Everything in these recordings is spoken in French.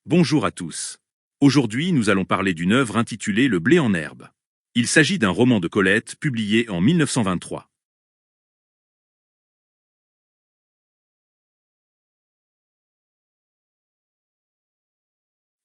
Bonjour à tous. Aujourd'hui, nous allons parler d'une œuvre intitulée Le blé en herbe. Il s'agit d'un roman de Colette publié en 1923.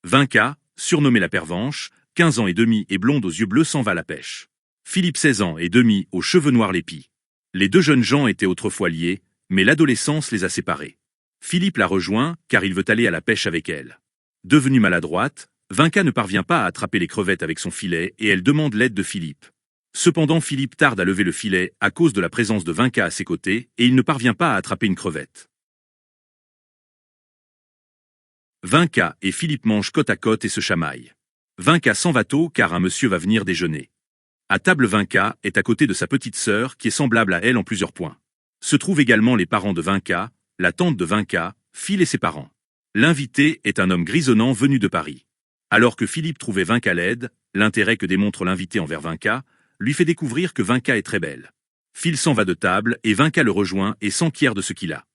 Vinca, surnommée la Pervenche, 15 ans et demi et blonde aux yeux bleus, s'en va à la pêche. Philippe, 16 ans et demi, aux cheveux noirs l'épie. Les deux jeunes gens étaient autrefois liés, mais l'adolescence les a séparés. Philippe la rejoint car il veut aller à la pêche avec elle. Devenue maladroite, Vinca ne parvient pas à attraper les crevettes avec son filet et elle demande l'aide de Philippe. Cependant, Philippe tarde à lever le filet à cause de la présence de Vinca à ses côtés et il ne parvient pas à attraper une crevette. Vinca et Philippe mangent côte à côte et se chamaillent. Vinca s'en va tôt car un monsieur va venir déjeuner. À table, Vinca est à côté de sa petite sœur qui est semblable à elle en plusieurs points. Se trouvent également les parents de Vinca, la tante de Vinca, Phil et ses parents. L'invité est un homme grisonnant venu de Paris. Alors que Philippe trouvait Vinca laide, l'intérêt que démontre l'invité envers Vinca lui fait découvrir que Vinca est très belle. Phil s'en va de table et Vinca le rejoint et s'enquiert de ce qu'il a.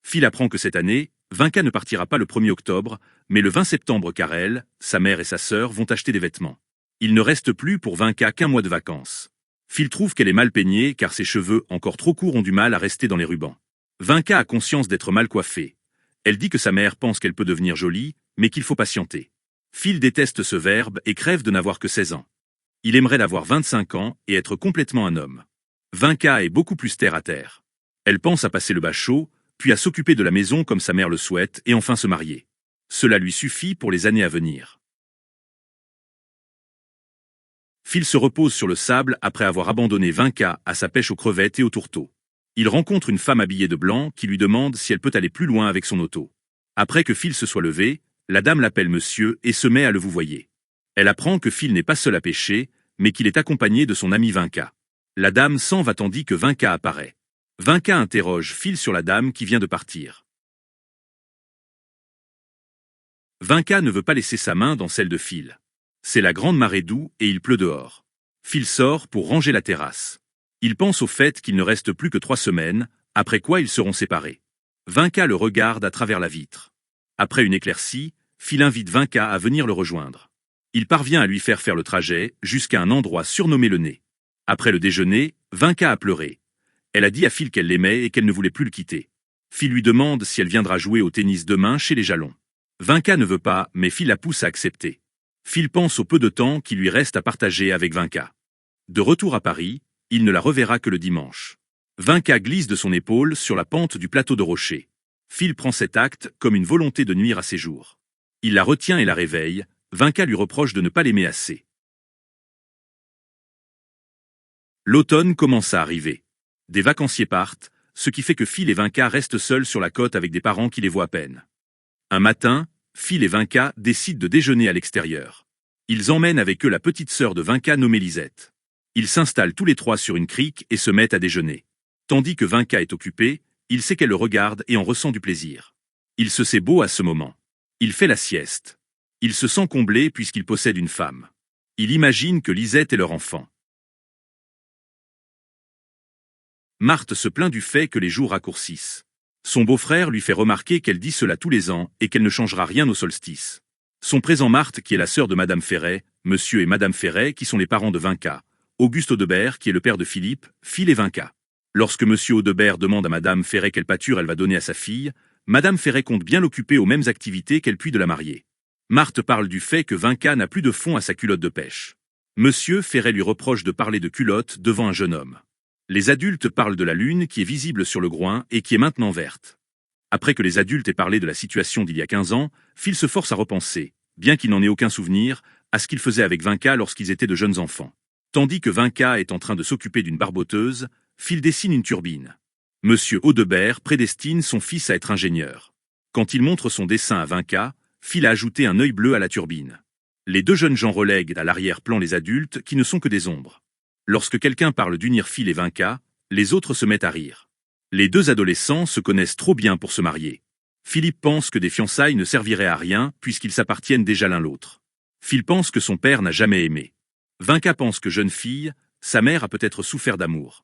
Phil apprend que cette année, Vinca ne partira pas le 1er octobre, mais le 20 septembre car elle, sa mère et sa sœur vont acheter des vêtements. Il ne reste plus pour Vinca qu'un mois de vacances. Phil trouve qu'elle est mal peignée car ses cheveux encore trop courts ont du mal à rester dans les rubans. Vinca a conscience d'être mal coiffée. Elle dit que sa mère pense qu'elle peut devenir jolie, mais qu'il faut patienter. Phil déteste ce verbe et crève de n'avoir que 16 ans. Il aimerait d'avoir 25 ans et être complètement un homme. Vinca est beaucoup plus terre à terre. Elle pense à passer le bac chaud, puis à s'occuper de la maison comme sa mère le souhaite et enfin se marier. Cela lui suffit pour les années à venir. Phil se repose sur le sable après avoir abandonné Vinca à sa pêche aux crevettes et aux tourteaux. Il rencontre une femme habillée de blanc qui lui demande si elle peut aller plus loin avec son auto. Après que Phil se soit levé, la dame l'appelle monsieur et se met à le vouvoyer. Elle apprend que Phil n'est pas seul à pêcher, mais qu'il est accompagné de son ami Vinca. La dame s'en va tandis que Vinca apparaît. Vinca interroge Phil sur la dame qui vient de partir. Vinca ne veut pas laisser sa main dans celle de Phil. C'est la grande marée d'eau et il pleut dehors. Phil sort pour ranger la terrasse. Il pense au fait qu'il ne reste plus que 3 semaines, après quoi ils seront séparés. Vinca le regarde à travers la vitre. Après une éclaircie, Phil invite Vinca à venir le rejoindre. Il parvient à lui faire le trajet jusqu'à un endroit surnommé le Nez. Après le déjeuner, Vinca a pleuré. Elle a dit à Phil qu'elle l'aimait et qu'elle ne voulait plus le quitter. Phil lui demande si elle viendra jouer au tennis demain chez les Jalons. Vinca ne veut pas, mais Phil la pousse à accepter. Phil pense au peu de temps qui lui reste à partager avec Vinca. De retour à Paris, il ne la reverra que le dimanche. Vinca glisse de son épaule sur la pente du plateau de rocher. Phil prend cet acte comme une volonté de nuire à ses jours. Il la retient et la réveille. Vinca lui reproche de ne pas l'aimer assez. L'automne commence à arriver. Des vacanciers partent, ce qui fait que Phil et Vinca restent seuls sur la côte avec des parents qui les voient à peine. Un matin, Phil et Vinca décident de déjeuner à l'extérieur. Ils emmènent avec eux la petite sœur de Vinca nommée Lisette. Ils s'installent tous les 3 sur une crique et se mettent à déjeuner. Tandis que Vinca est occupé, il sait qu'elle le regarde et en ressent du plaisir. Il se sait beau à ce moment. Il fait la sieste. Il se sent comblé puisqu'il possède une femme. Il imagine que Lisette est leur enfant. Marthe se plaint du fait que les jours raccourcissent. Son beau-frère lui fait remarquer qu'elle dit cela tous les ans et qu'elle ne changera rien au solstice. Sont présents Marthe qui est la sœur de Madame Ferret, Monsieur et Madame Ferret qui sont les parents de Vinca, Auguste Audebert qui est le père de Philippe, Phil et Vinca. Lorsque Monsieur Audebert demande à Madame Ferret quelle pâture elle va donner à sa fille, Madame Ferret compte bien l'occuper aux mêmes activités qu'elle puis de la marier. Marthe parle du fait que Vinca n'a plus de fond à sa culotte de pêche. Monsieur Ferret lui reproche de parler de culotte devant un jeune homme. Les adultes parlent de la lune qui est visible sur le groin et qui est maintenant verte. Après que les adultes aient parlé de la situation d'il y a 15 ans, Phil se force à repenser, bien qu'il n'en ait aucun souvenir, à ce qu'il faisait avec Vinca lorsqu'ils étaient de jeunes enfants. Tandis que Vinca est en train de s'occuper d'une barboteuse, Phil dessine une turbine. Monsieur Audebert prédestine son fils à être ingénieur. Quand il montre son dessin à Vinca, Phil a ajouté un œil bleu à la turbine. Les deux jeunes gens relèguent à l'arrière-plan les adultes qui ne sont que des ombres. Lorsque quelqu'un parle d'unir Phil et Vinca, les autres se mettent à rire. Les deux adolescents se connaissent trop bien pour se marier. Philippe pense que des fiançailles ne serviraient à rien puisqu'ils s'appartiennent déjà l'un l'autre. Phil pense que son père n'a jamais aimé. Vinca pense que jeune fille, sa mère a peut-être souffert d'amour.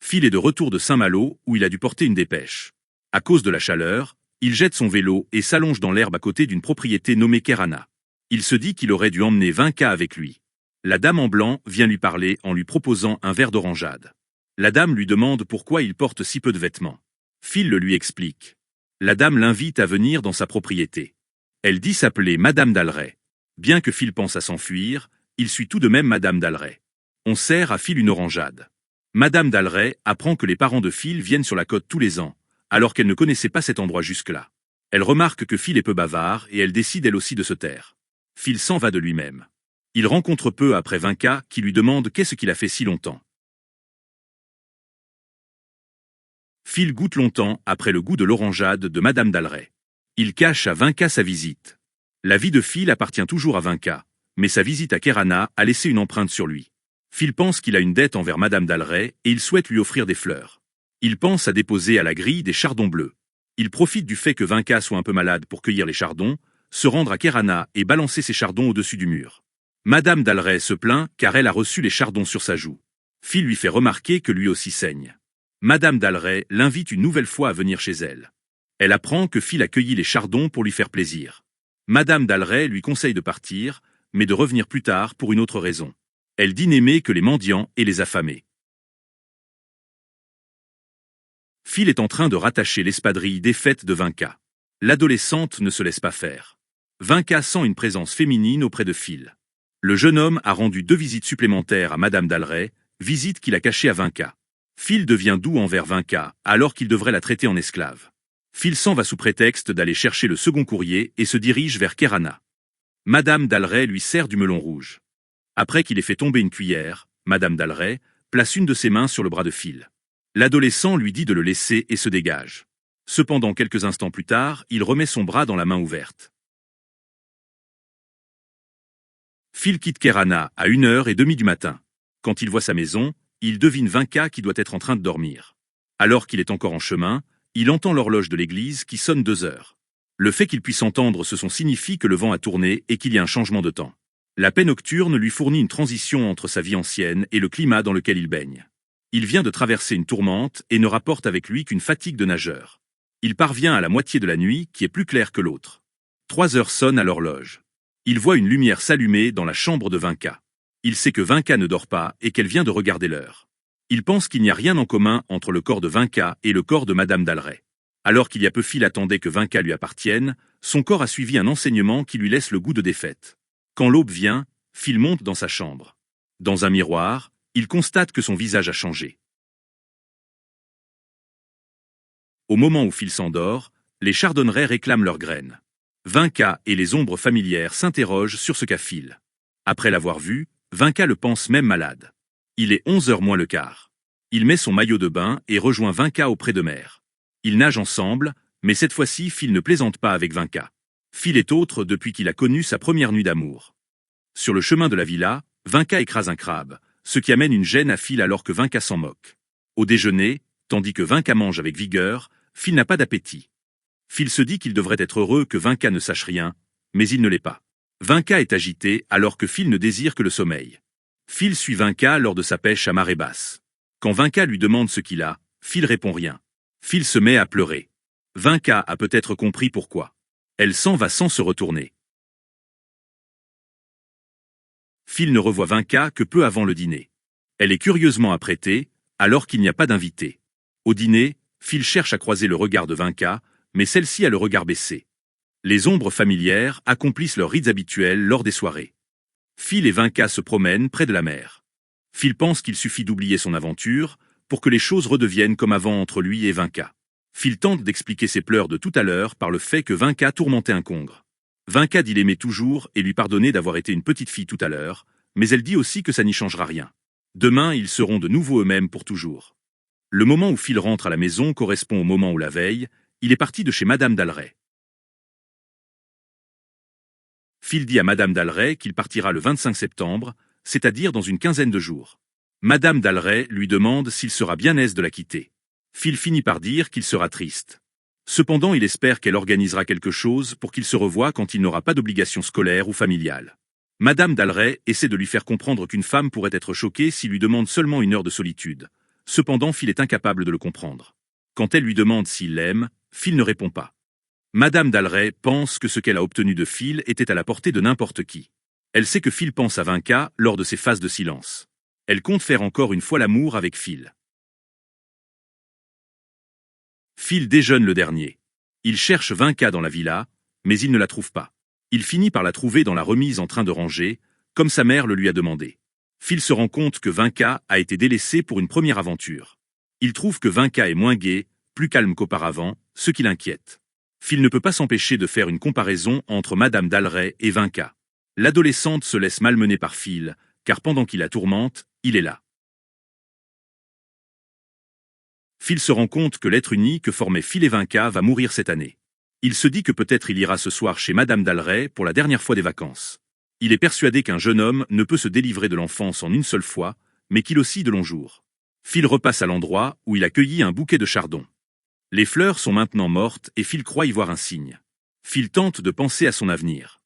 Phil est de retour de Saint-Malo, où il a dû porter une dépêche. À cause de la chaleur, il jette son vélo et s'allonge dans l'herbe à côté d'une propriété nommée Kerana. Il se dit qu'il aurait dû emmener 20K avec lui. La dame en blanc vient lui parler en lui proposant un verre d'orangeade. La dame lui demande pourquoi il porte si peu de vêtements. Phil le lui explique. La dame l'invite à venir dans sa propriété. Elle dit s'appeler Madame Dalleray. Bien que Phil pense à s'enfuir, il suit tout de même Madame Dalleray. On sert à Phil une orangeade. Madame Dalleray apprend que les parents de Phil viennent sur la côte tous les ans, alors qu'elle ne connaissait pas cet endroit jusque-là. Elle remarque que Phil est peu bavard et elle décide elle aussi de se taire. Phil s'en va de lui-même. Il rencontre peu après 20K qui lui demande qu'est-ce qu'il a fait si longtemps. Phil goûte longtemps après le goût de l'orangeade de Madame Dalleray. Il cache à 20K sa visite. La vie de Phil appartient toujours à 20K, mais sa visite à Kerana a laissé une empreinte sur lui. Phil pense qu'il a une dette envers Madame Dalleray et il souhaite lui offrir des fleurs. Il pense à déposer à la grille des chardons bleus. Il profite du fait que 20K soit un peu malade pour cueillir les chardons, se rendre à Kerana et balancer ses chardons au-dessus du mur. Madame Dalleray se plaint car elle a reçu les chardons sur sa joue. Phil lui fait remarquer que lui aussi saigne. Madame Dalleray l'invite une nouvelle fois à venir chez elle. Elle apprend que Phil a cueilli les chardons pour lui faire plaisir. Madame Dalleray lui conseille de partir, mais de revenir plus tard pour une autre raison. Elle dit n'aimer que les mendiants et les affamés. Phil est en train de rattacher l'espadrille défaite de 20K. L'adolescente ne se laisse pas faire. 20K sent une présence féminine auprès de Phil. Le jeune homme a rendu 2 visites supplémentaires à Madame Dalleray, visites qu'il a cachées à 20K. Phil devient doux envers 20K, alors qu'il devrait la traiter en esclave. Phil s'en va sous prétexte d'aller chercher le second courrier et se dirige vers Kerana. Madame Dalleray lui sert du melon rouge. Après qu'il ait fait tomber une cuillère, Madame Dalleray place une de ses mains sur le bras de Phil. L'adolescent lui dit de le laisser et se dégage. Cependant, quelques instants plus tard, il remet son bras dans la main ouverte. Phil quitte Kerana à 1h30 du matin. Quand il voit sa maison, il devine 20K qui doit être en train de dormir. Alors qu'il est encore en chemin, il entend l'horloge de l'église qui sonne 2 heures. Le fait qu'il puisse entendre ce son signifie que le vent a tourné et qu'il y a un changement de temps. La paix nocturne lui fournit une transition entre sa vie ancienne et le climat dans lequel il baigne. Il vient de traverser une tourmente et ne rapporte avec lui qu'une fatigue de nageur. Il parvient à la moitié de la nuit qui est plus claire que l'autre. 3 heures sonnent à l'horloge. Il voit une lumière s'allumer dans la chambre de 20K. Il sait que 20K ne dort pas et qu'elle vient de regarder l'heure. Il pense qu'il n'y a rien en commun entre le corps de 20K et le corps de Madame Dalleray. Alors qu'il y a peu Phil attendait que 20K lui appartienne, son corps a suivi un enseignement qui lui laisse le goût de défaite. Quand l'aube vient, Phil monte dans sa chambre. Dans un miroir, il constate que son visage a changé. Au moment où Phil s'endort, les chardonnerets réclament leurs graines. 20K et les ombres familières s'interrogent sur ce qu'a Phil. Après l'avoir vu, 20K le pense même malade. Il est 11h moins le quart. Il met son maillot de bain et rejoint 20K auprès de mer. Ils nagent ensemble, mais cette fois-ci Phil ne plaisante pas avec 20K. Phil est autre depuis qu'il a connu sa première nuit d'amour. Sur le chemin de la villa, 20K écrase un crabe, ce qui amène une gêne à Phil alors que 20K s'en moque. Au déjeuner, tandis que 20K mange avec vigueur, Phil n'a pas d'appétit. Phil se dit qu'il devrait être heureux que 20K ne sache rien, mais il ne l'est pas. 20K est agité alors que Phil ne désire que le sommeil. Phil suit 20K lors de sa pêche à marée basse. Quand 20K lui demande ce qu'il a, Phil répond rien. Phil se met à pleurer. 20K a peut-être compris pourquoi. Elle s'en va sans se retourner. Phil ne revoit 20K que peu avant le dîner. Elle est curieusement apprêtée, alors qu'il n'y a pas d'invité. Au dîner, Phil cherche à croiser le regard de 20K, mais celle-ci a le regard baissé. Les ombres familières accomplissent leurs rites habituels lors des soirées. Phil et 20K se promènent près de la mer. Phil pense qu'il suffit d'oublier son aventure pour que les choses redeviennent comme avant entre lui et 20K. Phil tente d'expliquer ses pleurs de tout à l'heure par le fait que 20K tourmentait un congre. 20K dit l'aimer toujours et lui pardonner d'avoir été une petite fille tout à l'heure, mais elle dit aussi que ça n'y changera rien. Demain, ils seront de nouveau eux-mêmes pour toujours. Le moment où Phil rentre à la maison correspond au moment où la veille, il est parti de chez Madame Dalleray. Phil dit à Madame Dalleray qu'il partira le 25 septembre, c'est-à-dire dans une quinzaine de jours. Madame Dalleray lui demande s'il sera bien aise de la quitter. Phil finit par dire qu'il sera triste. Cependant, il espère qu'elle organisera quelque chose pour qu'il se revoie quand il n'aura pas d'obligation scolaire ou familiale. Madame Dalleray essaie de lui faire comprendre qu'une femme pourrait être choquée s'il lui demande seulement 1 heure de solitude. Cependant, Phil est incapable de le comprendre. Quand elle lui demande s'il l'aime, Phil ne répond pas. Madame Dalray pense que ce qu'elle a obtenu de Phil était à la portée de n'importe qui. Elle sait que Phil pense à Vinca lors de ses phases de silence. Elle compte faire encore une fois l'amour avec Phil. Phil déjeune le dernier. Il cherche Vinca dans la villa, mais il ne la trouve pas. Il finit par la trouver dans la remise en train de ranger, comme sa mère le lui a demandé. Phil se rend compte que Vinca a été délaissé pour une première aventure. Il trouve que Vinca est moins gai, plus calme qu'auparavant, ce qui l'inquiète. Phil ne peut pas s'empêcher de faire une comparaison entre Madame Dalray et Vinca. L'adolescente se laisse malmener par Phil, car pendant qu'il la tourmente, il est là. Phil se rend compte que l'être uni que formaient Phil et Vinca va mourir cette année. Il se dit que peut-être il ira ce soir chez Madame Dalray pour la dernière fois des vacances. Il est persuadé qu'un jeune homme ne peut se délivrer de l'enfance en une seule fois, mais qu'il oscille de longs jours. Phil repasse à l'endroit où il a cueilli un bouquet de chardons. Les fleurs sont maintenant mortes et Phil croit y voir un signe. Phil tente de penser à son avenir.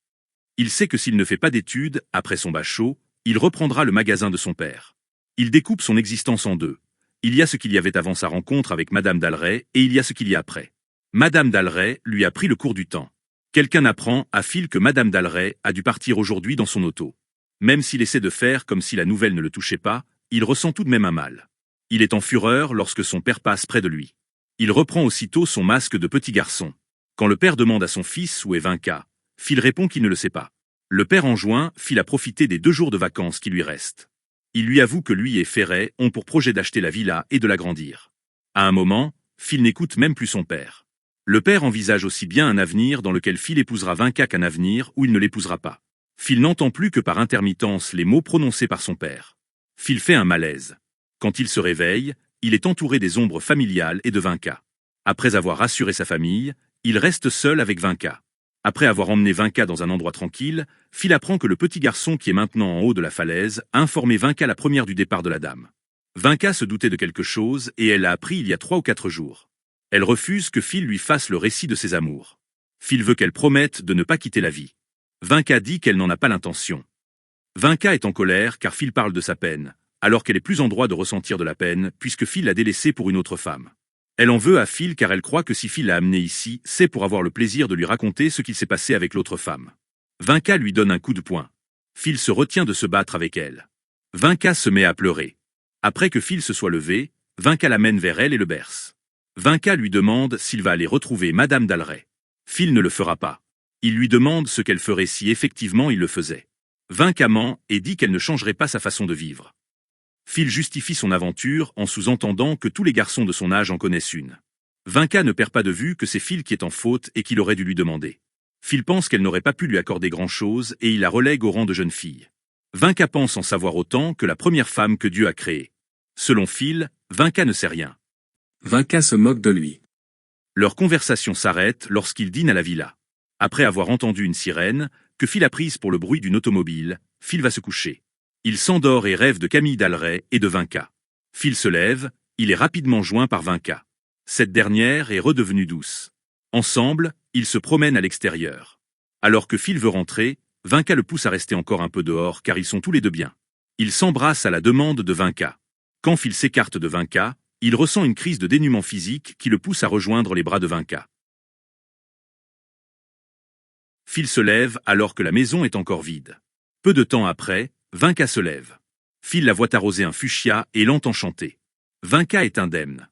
Il sait que s'il ne fait pas d'études, après son bac chaud, il reprendra le magasin de son père. Il découpe son existence en deux. Il y a ce qu'il y avait avant sa rencontre avec Madame Dalray et il y a ce qu'il y a après. Madame Dalray lui a pris le cours du temps. Quelqu'un apprend à Phil que Madame Dalray a dû partir aujourd'hui dans son auto. Même s'il essaie de faire comme si la nouvelle ne le touchait pas, il ressent tout de même un mal. Il est en fureur lorsque son père passe près de lui. Il reprend aussitôt son masque de petit garçon. Quand le père demande à son fils où est Vinca, Phil répond qu'il ne le sait pas. Le père enjoint Phil à profiter des 2 jours de vacances qui lui restent. Il lui avoue que lui et Ferret ont pour projet d'acheter la villa et de l'agrandir. À un moment, Phil n'écoute même plus son père. Le père envisage aussi bien un avenir dans lequel Phil épousera Vinca qu'un avenir où il ne l'épousera pas. Phil n'entend plus que par intermittence les mots prononcés par son père. Phil fait un malaise. Quand il se réveille, il est entouré des ombres familiales et de Vinca. Après avoir rassuré sa famille, il reste seul avec Vinca. Après avoir emmené Vinca dans un endroit tranquille, Phil apprend que le petit garçon qui est maintenant en haut de la falaise a informé Vinca la première du départ de la dame. Vinca se doutait de quelque chose et elle l'a appris il y a 3 ou 4 jours. Elle refuse que Phil lui fasse le récit de ses amours. Phil veut qu'elle promette de ne pas quitter la vie. Vinca dit qu'elle n'en a pas l'intention. Vinca est en colère car Phil parle de sa peine, alors qu'elle est plus en droit de ressentir de la peine puisque Phil l'a délaissée pour une autre femme. Elle en veut à Phil car elle croit que si Phil l'a amené ici, c'est pour avoir le plaisir de lui raconter ce qu'il s'est passé avec l'autre femme. Vinca lui donne un coup de poing. Phil se retient de se battre avec elle. Vinca se met à pleurer. Après que Phil se soit levé, Vinca l'amène vers elle et le berce. Vinca lui demande s'il va aller retrouver Madame Dalray. Phil ne le fera pas. Il lui demande ce qu'elle ferait si effectivement il le faisait. Vinca ment et dit qu'elle ne changerait pas sa façon de vivre. Phil justifie son aventure en sous-entendant que tous les garçons de son âge en connaissent une. Vinca ne perd pas de vue que c'est Phil qui est en faute et qu'il aurait dû lui demander. Phil pense qu'elle n'aurait pas pu lui accorder grand-chose et il la relègue au rang de jeune fille. Vinca pense en savoir autant que la première femme que Dieu a créée. Selon Phil, Vinca ne sait rien. Vinca se moque de lui. Leur conversation s'arrête lorsqu'ils dînent à la villa. Après avoir entendu une sirène, que Phil a prise pour le bruit d'une automobile, Phil va se coucher. Il s'endort et rêve de Camille Dalray et de Vinca. Phil se lève, il est rapidement joint par Vinca. Cette dernière est redevenue douce. Ensemble, ils se promènent à l'extérieur. Alors que Phil veut rentrer, Vinca le pousse à rester encore un peu dehors car ils sont tous les deux bien. Ils s'embrassent à la demande de Vinca. Quand Phil s'écarte de Vinca, il ressent une crise de dénuement physique qui le pousse à rejoindre les bras de Vinca. Phil se lève alors que la maison est encore vide. Peu de temps après, Vinca se lève. Phil la voit arroser un fuchsia et l'entend chanter. Vinca est indemne.